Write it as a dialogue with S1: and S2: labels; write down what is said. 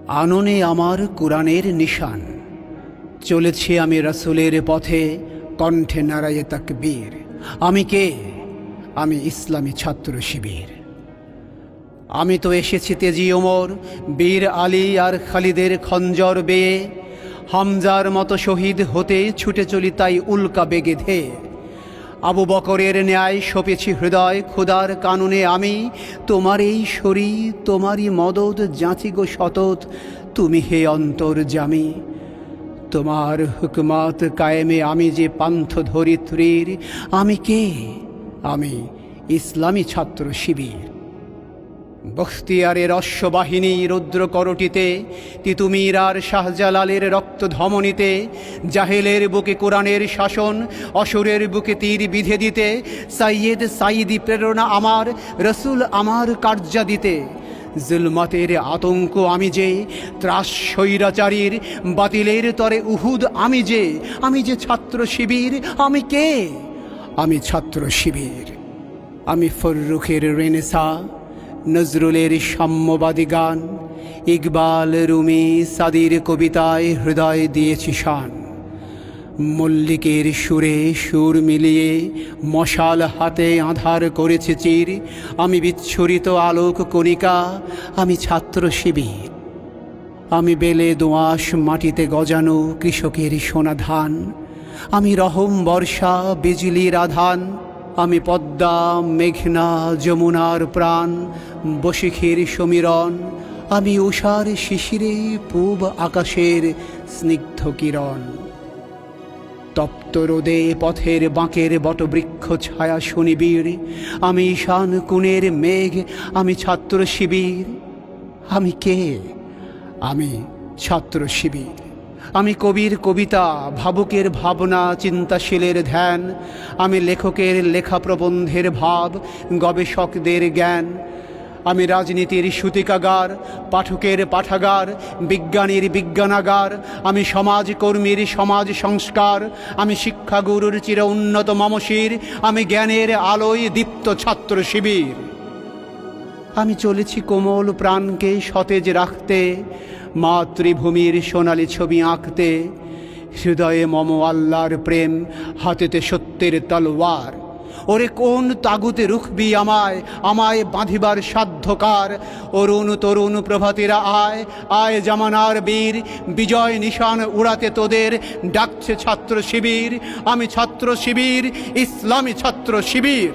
S1: আননে আমার কোরআনের নিশান, চলেছি আমি রাসূলের পথে, কণ্ঠে নারায়ে তাকবীর। আমি কে? আমি ইসলামী ছাত্র শিবির। আমি তো এসেছি তেজি ওমর, বীর আলী আর খালিদের খঞ্জর বেয়ে, হামজার মতো শহীদ হতে ছুটে চলি তাই উল্কা বেগে ধেয়ে। আবু বকরের ন্যায় সপেছি হৃদয় খোদার কানুনে আমি, তোমার এই শরী তোমারই মদত যাচি গো সতত, তুমি হে অন্তর্যামী। তোমার হুকমাত কায়েমে আমি যে পান্থ ধরিত্রীর। আমি কে? আমি ইসলামী ছাত্র শিবির। বখতিয়ারের অশ্ববাহিনী রুদ্র করটিতে, তিতুমির আর শাহজালালের রক্ত ধমনীতে, জাহেলের বুকে কোরআনের শাসন, অসুরের বুকে তীর বিধে দিতে, সাইয়েদ সাইদি প্রেরণা আমার, রসুল আমার কার্যা দিতে। জুলমাতের আতঙ্ক আমি যে, ত্রাস স্বৈরাচারীর বাতিলের তরে উহুদ আমি যে ছাত্র শিবির। আমি কে? আমি ছাত্র শিবির। আমি ফররুখের রেনেসা, নজরুলের সাম্যবাদী গান, ইকবাল রুমি সাদির কবিতায় হৃদয় দিয়েছি শান। মল্লিকের সুরে সুর মিলিয়ে মশাল হাতে আঁধার করেছে চির। আমি বিচ্ছুরিত আলোক কণিকা, আমি ছাত্র শিবির। আমি বেলে দোআঁশ মাটিতে গজানো কৃষকের সোনা ধান। আমি রহম বর্ষা বিজলির আধান। আমি পদ্মা মেঘনা যমুনার প্রাণ, বশিখের সমীরণ। আমি উষার শিশিরে পূব আকাশের স্নিগ্ধ কিরণ। তপ্ত রোদে পথের বাঁকের বটবৃক্ষ ছায়া সুনিবিড়। আমি ঈশান কোণের মেঘ, আমি ছাত্র শিবির। আমি কে? আমি ছাত্র শিবির। আমি কবির কবিতা, ভাবুকের ভাবনা, চিন্তাশীলের ধ্যান। আমি লেখকের লেখা প্রবন্ধের ভাব, গবেষকদের জ্ঞান। আমি রাজনীতির সূতিকাগার, পাঠকের পাঠাগার, বিজ্ঞানীর বিজ্ঞানাগার। আমি সমাজকর্মীর সমাজ সংস্কার। আমি শিক্ষাগুরুর চির উন্নত মমশির। আমি জ্ঞানের আলোয় দীপ্ত ছাত্র শিবির। আমি চলেছি কোমল প্রাণকে সতেজ রাখতে, মাতৃভূমির সোনালি ছবি আঁকতে। হৃদয়ে মম আল্লাহর প্রেম, হাতেতে সত্যের তলোয়ার। ওরে কোন তাগুতে রুখবি আমায়, আমায় বাঁধিবার সাধ্যকার। অরুণ তরুণ প্রভাতীরা আয়, আয় জামানার বীর। বিজয় নিশান উড়াতে তোদের ডাকছে ছাত্র শিবির। আমি ছাত্র শিবির, ইসলামী ছাত্র শিবির।